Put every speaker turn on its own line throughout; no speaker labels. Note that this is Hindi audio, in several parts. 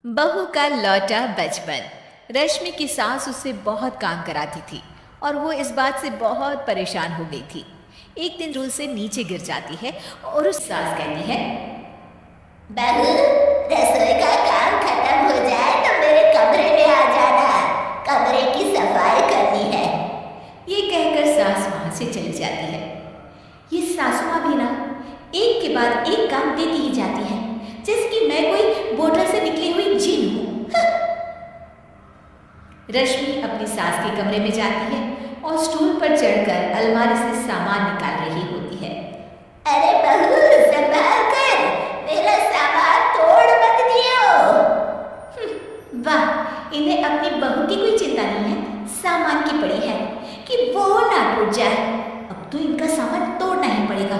बहू का लौटा बचपन। रश्मि की सास उससे बहुत काम कराती थी और वो इस बात से बहुत परेशान हो गई थी। एक दिन रूल से नीचे गिर जाती है और उस सास कहती है,
बहू, रसोई का काम खत्म हो जाए तो मेरे कमरे में आ जाना। कमरे की सफाई करनी है।
ये कहकर सास वहां से चली जाती है। ये सासुआ भी ना एक के बाद एक काम देती ही जाती है, जैसे कि मैं कोई बोतल से निकली हुई जीन हूं। रश्मि अपनी सास के कमरे में जाती है और स्टूल पर चढ़कर अलमारी से सामान निकाल रही होती है।
अरे बहू, संभाल कर, मेरा सामान तोड़ मत दियो।
वाह, इन्हें अपनी बहू की कोई चिंता नहीं है, सामान की पड़ी है कि वो ना टूट जाए। अब तो इनका सामान तोड़ना ही पड़ेगा।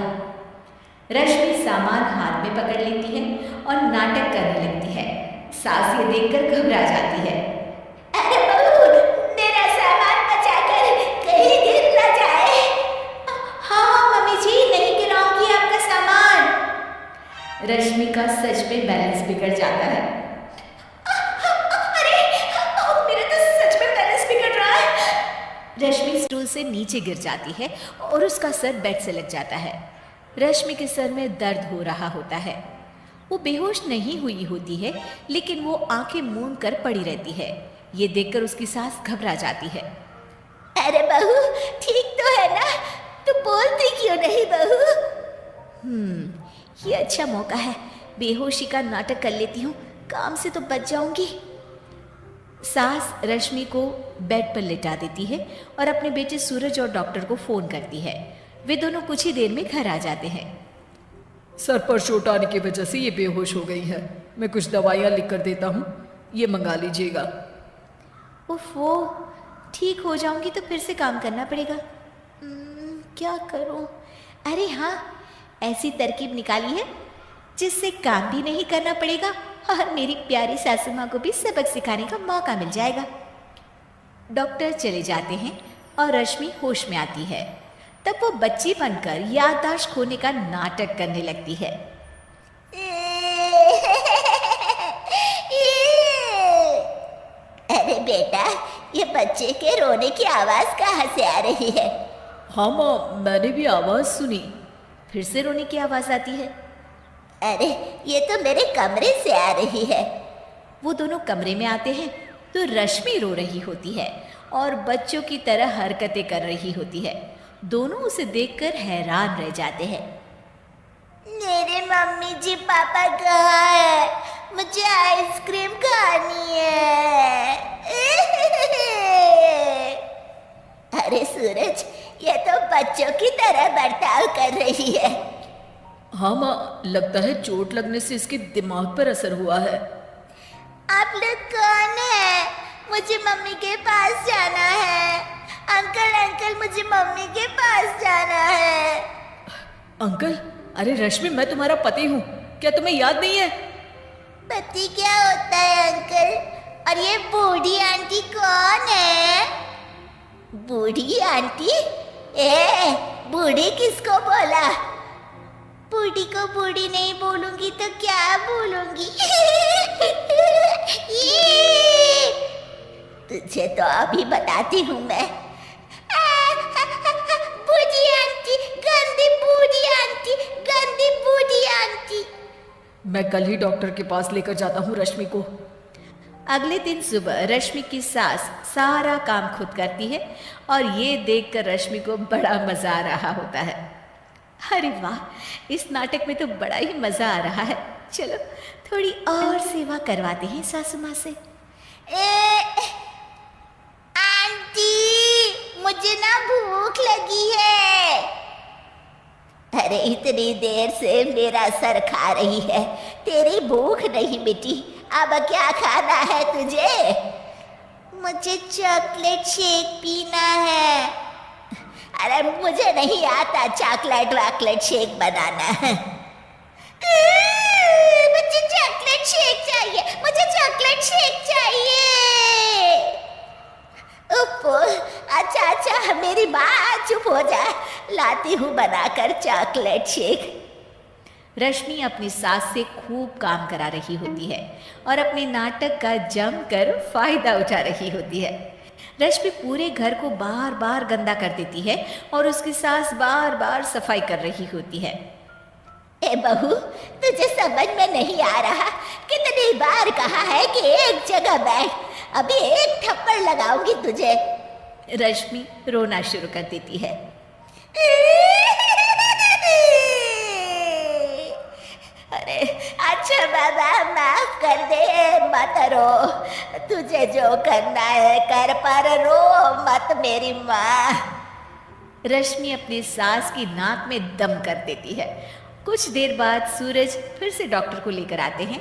रश्मि सामान हाथ में पकड़ लेती है और नाटक करने लगती है। सास ये देखकर घबरा जाती है।
अरे बहू, मेरा सामान बचा कर कहीं गिर न जाए।
हाँ मम्मी जी, नहीं गिराऊंगी आपका सामान। रश्मि का सच में बैलेंस बिगड़ जाता है।
अरे, मेरा तो सच में बैलेंस बिगड़ रहा है।
रश्मि स्टूल से नीचे गिर जाती है और उसका सर बेड से लग जाता है। रश्मि के सर में दर्द हो रहा होता है। वो बेहोश नहीं हुई होती है, लेकिन वो आंखें मूंद कर पड़ी रहती है। ये देखकर उसकी सास घबरा जाती है।
अरे बहू, ठीक तो है ना? तू बोलती क्यों नहीं बहू?
ये अच्छा मौका है, बेहोशी का नाटक कर लेती हूँ, काम से तो बच जाऊंगी। सास रश्मि को बेड पर लेटा देती है और अपने बेटे सूरज और डॉक्टर को फोन करती है। वे दोनों कुछ ही देर में घर आ जाते हैं।
सर पर चोट आने की वजह से ये बेहोश हो गई है। मैं कुछ दवाइयाँ लिख कर देता हूँ, ये मंगा लीजिएगा।
उफ, वो ठीक हो जाऊंगी तो फिर से काम करना पड़ेगा। क्या करूं? अरे हाँ, ऐसी तरकीब निकाली है जिससे काम भी नहीं करना पड़ेगा और मेरी प्यारी सासू माँ को भी सबक सिखाने का मौका मिल जाएगा। डॉक्टर चले जाते हैं और रश्मि होश में आती है। तब वो बच्ची बनकर याददाश्त खोने का नाटक करने लगती है।
अरे बेटा, ये बच्चे के रोने की आवाज कहाँ से आ रही है?
हाँ माँ, मैंने भी आवाज़ सुनी।
फिर से रोने की आवाज आती है।
अरे, ये तो मेरे कमरे से आ रही है।
वो दोनों कमरे में आते हैं तो रश्मि रो रही होती है और बच्चों की तरह हरकतें कर रही होती है। दोनों उसे देखकर हैरान रह जाते हैं।
मेरे मम्मी जी पापा कहाँ है? मुझे आइसक्रीम खानी है। अरे सूरज, ये तो बच्चों की तरह बर्ताव कर रही है।
हाँ माँ, लगता है चोट लगने से इसके दिमाग पर असर हुआ है।
आप लोग कौन है? मुझे मम्मी के पास जाना है। अंकल अंकल, मुझे मम्मी के पास जाना है।
अंकल? अरे रश्मि, मैं तुम्हारा पति हूँ, क्या तुम्हें याद नहीं है?
पति क्या होता है अंकल? और ये बूढ़ी आंटी कौन है? बूढ़ी आंटी? बूढ़ी किसको बोला? बूढ़ी को बूढ़ी नहीं बोलूंगी तो क्या बोलूंगी? तुझे तो अभी बताती हूँ मैं। बूढ़ी आंटी, गंदी बूढ़ी आंटी, गंदी बूढ़ी आंटी।
मैं कल ही डॉक्टर के पास लेकर जाता हूँ रश्मि को।
अगले दिन सुबह रश्मि की सास सारा काम खुद करती है और ये देखकर रश्मि को बड़ा मजा आ रहा होता है। अरे वाह, इस नाटक में तो बड़ा ही मजा आ रहा है। चलो थोड़ी और सेवा करवाते हैं सासू माँ से।
आंटी, मुझे ना भूख लगी है। अरे, इतनी देर से मेरा सर खा रही है, तेरी भूख नहीं मिटी। अब क्या खाना है तुझे? मुझे चॉकलेट शेक पीना है। अरे, मुझे नहीं आता चॉकलेट वाकलेट शेक बनाना। मुझे चॉकलेट शेक चाहिए, मुझे चॉकलेट शेक चाहिए। अच्छा, मेरी बात चुप हो जा, लाती हूँ बनाकर चॉकलेट शेक।
रश्मि अपनी सास से खूब काम करा रही होती है और अपने नाटक का जमकर फायदा उठा रही होती है। रश्मि पूरे घर को बार बार गंदा कर देती है और उसकी सास बार बार सफाई कर रही होती है।
ए बहू, तुझे समझ में नहीं आ रहा? कितनी बार कहा है कि एक जगह बैठ, अभी एक थप्पड़ लगाऊंगी तुझे।
रश्मि रोना शुरू कर देती है।
अरे अच्छा बाबा, माफ कर दे, मत रो। तुझे जो करना है कर, पर रो मत मेरी माँ।
रश्मि अपनी सास की नाक में दम कर देती है। कुछ देर बाद सूरज फिर से डॉक्टर को लेकर आते हैं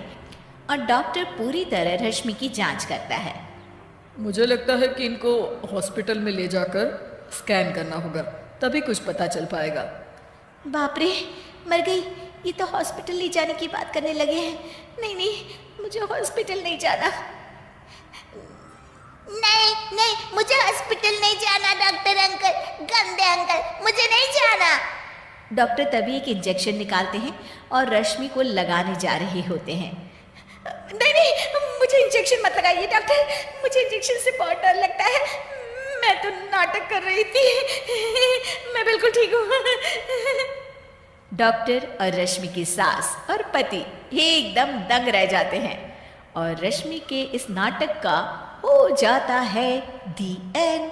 और डॉक्टर पूरी तरह रश्मि की जांच करता है।
मुझे लगता है कि इनको हॉस्पिटल में ले जाकर स्कैन करना होगा, तभी कुछ पता चल पाएगा।
बाप रे, मर गई। ये तो हॉस्पिटल ले जाने की बात करने लगे हैं। नहीं नहीं, मुझे हॉस्पिटल नहीं जाना।
नहीं नहीं, मुझे हॉस्पिटल नहीं जाना डॉक्टर अंकल, गंदे अंकल, मुझे नहीं जाना।
डॉक्टर तभी एक इंजेक्शन निकालते हैं और रश्मि को लगाने जा रहे होते हैं। नहीं नहीं, मुझे इंजेक्शन मत लगाइए डॉक्टर, मुझे इंजेक्शन से बहुत डर लगता है। मैं तो नाटक कर रही थी, मैं बिल्कुल ठीक हूँ। डॉक्टर और रश्मि की सास और पति एकदम दंग रह जाते हैं और रश्मि के इस नाटक का हो जाता है दी एंड।